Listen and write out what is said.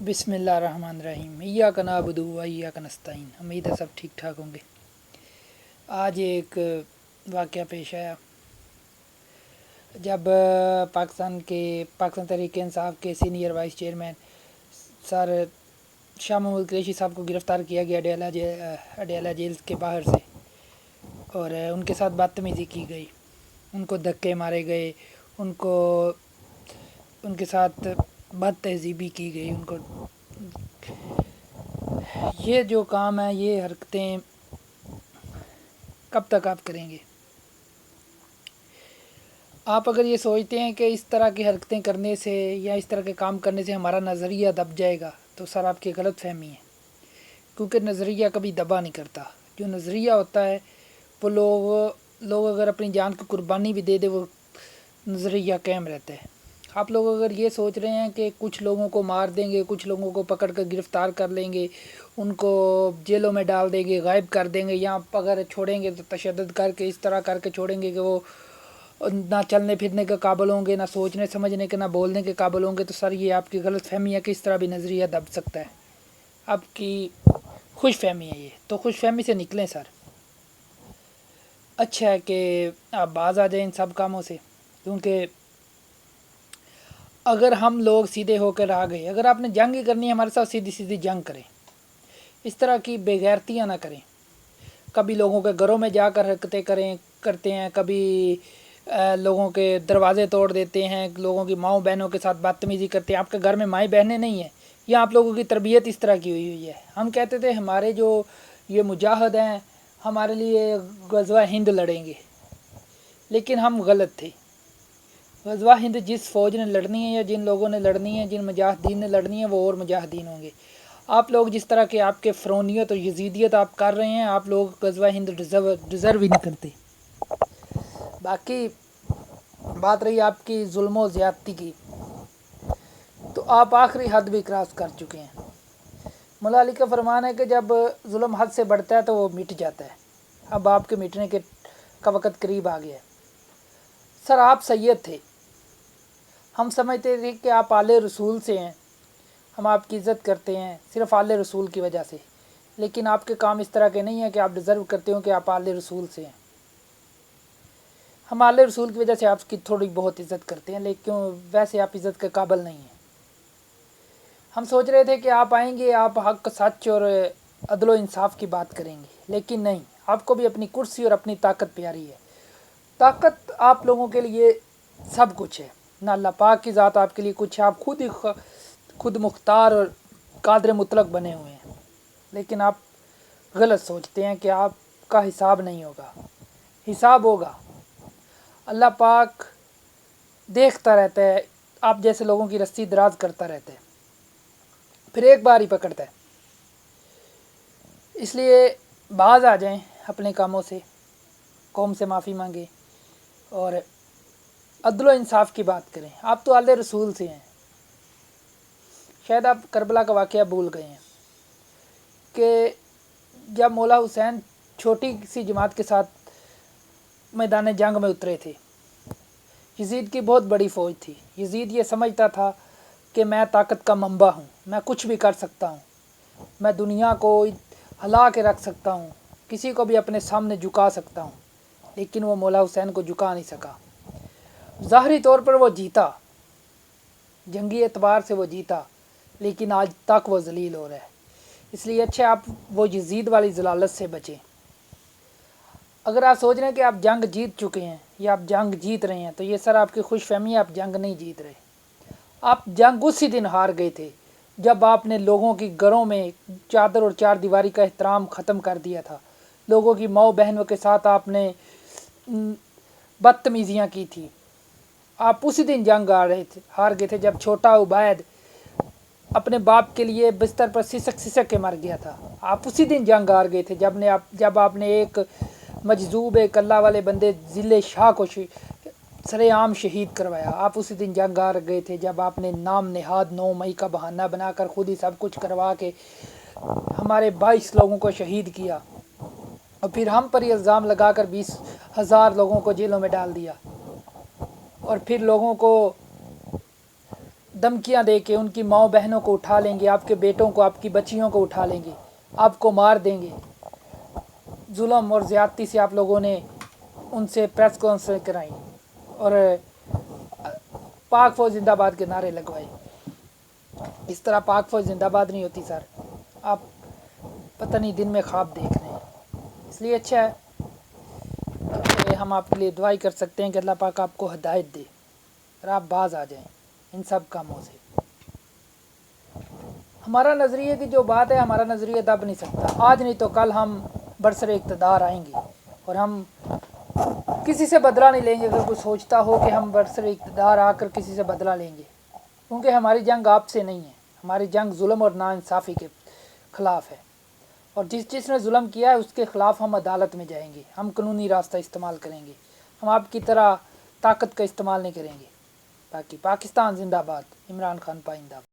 बिस्मिल्लाहिर्रहमानिर्रहीम इय्याका नअबुदु व इय्याका नस्तईन। उम्मीद है सब ठीक ठाक होंगे। आज एक वाक़या पेश आया जब पाकिस्तान तहरीक इंसाफ के senior vice chairman sir Shah Mahmood Qureshi साहब को गिरफ़्तार किया गया अडयाला जेल के बाहर से, और उनके साथ बदतमीज़ी की गई, उनको धक्के मारे गए, उनके साथ बद तहज़ीबी की गई। ये जो काम है, ये हरकतें कब तक आप करेंगे? आप अगर ये सोचते हैं कि इस तरह की हरकतें करने से या इस तरह के काम करने से हमारा नज़रिया दब जाएगा, तो सर आपकी गलत फहमी है, क्योंकि नज़रिया कभी दबा नहीं करता। जो नज़रिया होता है वो लोग अगर अपनी जान की कुर्बानी भी दे दे, वो नज़रिया कायम रहता है। आप लोग अगर ये सोच रहे हैं कि कुछ लोगों को मार देंगे, कुछ लोगों को पकड़ कर गिरफ़्तार कर लेंगे, उनको जेलों में डाल देंगे, गायब कर देंगे, या अगर छोड़ेंगे तो तशद्दुद करके इस तरह करके छोड़ेंगे कि वो ना चलने फिरने के काबिल होंगे, ना सोचने समझने के, ना बोलने के काबिल होंगे, तो सर ये आपकी गलत फहमी है कि इस तरह भी नज़रिया दब सकता है। आपकी खुश फहमी है ये, तो खुश फहमी से निकलें सर। अच्छा है कि आप बाज आ जाएं इन सब कामों से, क्योंकि अगर हम लोग सीधे होकर आ गए, अगर आपने जंग ही करनी है हमारे साथ, सीधी सीधी जंग करें, इस तरह की बेगैरतियाँ ना करें। कभी लोगों के घरों में जाकर हरकतें करते हैं, कभी लोगों के दरवाज़े तोड़ देते हैं, लोगों की माँओं बहनों के साथ बदतमीज़ी करते हैं। आपके घर में माएँ बहनें नहीं हैं, या आप लोगों की तरबियत इस तरह की हुई है। हम कहते थे हमारे जो ये मुजाहिद हैं हमारे लिए ग़ज़वा हिंद लड़ेंगे, लेकिन हम गलत थे। ग़ज़वा हिंद जिस फ़ौज ने लड़नी है या जिन लोगों ने लड़नी है, जिन मुजाहिदीन ने लड़नी है, वो और मुजाहिदीन होंगे। आप लोग जिस तरह के आपके फ़रौनियत और यज़ीदियत आप कर रहे हैं, आप लोग ग़ज़वा हिंद डिज़र्व ही नहीं करते। बाकी बात रही आपकी जुल्म और ज़्यादती की, तो आप आखिरी हद भी क्रॉस कर चुके हैं। मौला अली का फरमान है कि जब जुल्म हद से बढ़ता है तो वो मिट जाता है। अब आपके मिटने का वक़्त करीब आ गया है। सर आप सैयद थे, हम समझते थे कि आप आले रसूल से हैं, हम आपकी इज़्ज़त करते हैं सिर्फ़ आले रसूल की वजह से, लेकिन आपके काम इस तरह के नहीं हैं कि आप डिज़र्व करते हो कि आप आले रसूल से हैं। हम आले रसूल की वजह से आपकी थोड़ी बहुत इज़्ज़त करते हैं, लेकिन वैसे आप इज़्ज़त के काबिल नहीं हैं। हम सोच रहे थे कि आप आएंगे, आप हक़ सच और अदल व इंसाफ की बात करेंगे, लेकिन नहीं, आपको भी अपनी कुर्सी और अपनी ताकत प्यारी है। ताकत आप लोगों के लिए सब कुछ है, ना अल्लाह पाक की ज़ात आपके लिए कुछ है। आप खुद मुख्तार और कादिर मुतलक बने हुए हैं, लेकिन आप गलत सोचते हैं कि आपका हिसाब नहीं होगा। हिसाब होगा। अल्लाह पाक देखता रहता है, आप जैसे लोगों की रस्सी दराज करता रहता है, फिर एक बार ही पकड़ता है। इसलिए बाज आ जाएं अपने कामों से, कौम से माफ़ी मांगे और अदल व इंसाफ की बात करें। आप तो आले रसूल से हैं। शायद आप करबला का वाक़या भूल गए हैं कि जब मौला हुसैन छोटी सी जमात के साथ मैदान जंग में उतरे थे, यज़ीद की बहुत बड़ी फ़ौज थी। यज़ीद ये समझता था कि मैं ताकत का मंबा हूँ, मैं कुछ भी कर सकता हूँ, मैं दुनिया को हिला के रख सकता हूँ, किसी को भी अपने सामने झुका सकता हूँ, लेकिन वो मौला हुसैन को झुका नहीं सका। ज़ाहरी तौर पर वो जीता, जंगी एतबार से वो जीता, लेकिन आज तक वो ज़लील हो रहा है। इसलिए अच्छा आप वो यज़ीद वाली ज़लालत से बचें। अगर आप सोच रहे हैं कि आप जंग जीत चुके हैं या आप जंग जीत रहे हैं, तो ये सर आपकी खुश फहमी है, आप जंग नहीं जीत रहे। आप जंग उसी दिन हार गए थे जब आपने लोगों की घरों में चादर और चार दीवारी का एहतराम ख़त्म कर दिया था। लोगों की माँ बहनों के साथ आपने बदतमीज़ियाँ की थी। आप उसी दिन जंग हार गए थे जब छोटा उबैद अपने बाप के लिए बिस्तर पर सिसक के मर गया था। आप उसी दिन जंग हार गए थे जब आपने एक मजजूब एक अल्लाह वाले बंदे ज़िले शाह को सरेआम शहीद करवाया। आप उसी दिन जंग हार गए थे जब आपने नाम नेहाद 9 मई का बहाना बनाकर खुद ही सब कुछ करवा के हमारे 22 लोगों को शहीद किया, और फिर हम पर इल्ज़ाम लगाकर 20,000 लोगों को जेलों में डाल दिया, और फिर लोगों को دھمکیاں دے کے ان کی ماؤں بہنوں کو اٹھا لیں گے، آپ کے بیٹوں کو، آپ کی بچیوں کو اٹھا لیں گے، آپ کو مار دیں گے. ظلم اور زیادتی سے آپ لوگوں نے ان سے پریس کانفرنس کرائی اور پاک فوج زندہ باد کے نعرے لگوائے. اس طرح پاک فوج زندہ باد نہیں ہوتی سر، آپ پتہ نہیں دن میں خواب دیکھ رہے ہیں. اس لیے اچھا ہے کہ ہم آپ کے لیے دعائی کر سکتے ہیں کہ اللہ پاک آپ کو ہدایت دے اور آپ باز آ جائیں ان سب کاموں سے. ہمارا نظریے کی جو بات ہے، ہمارا نظریہ دب نہیں سکتا. آج نہیں تو کل ہم برسر اقتدار آئیں گے اور ہم کسی سے بدلہ نہیں لیں گے. اگر کوئی سوچتا ہو کہ ہم برسر اقتدار آ کر کسی سے بدلہ لیں گے، کیونکہ ہماری جنگ آپ سے نہیں ہے، ہماری جنگ ظلم اور ناانصافی کے خلاف ہے. اور جس نے ظلم کیا ہے اس کے خلاف ہم عدالت میں جائیں گے، ہم قانونی راستہ استعمال کریں گے، ہم آپ کی طرح طاقت کا استعمال نہیں کریں گے. باقی پاکستان زندہ باد، عمران خان پائندہ.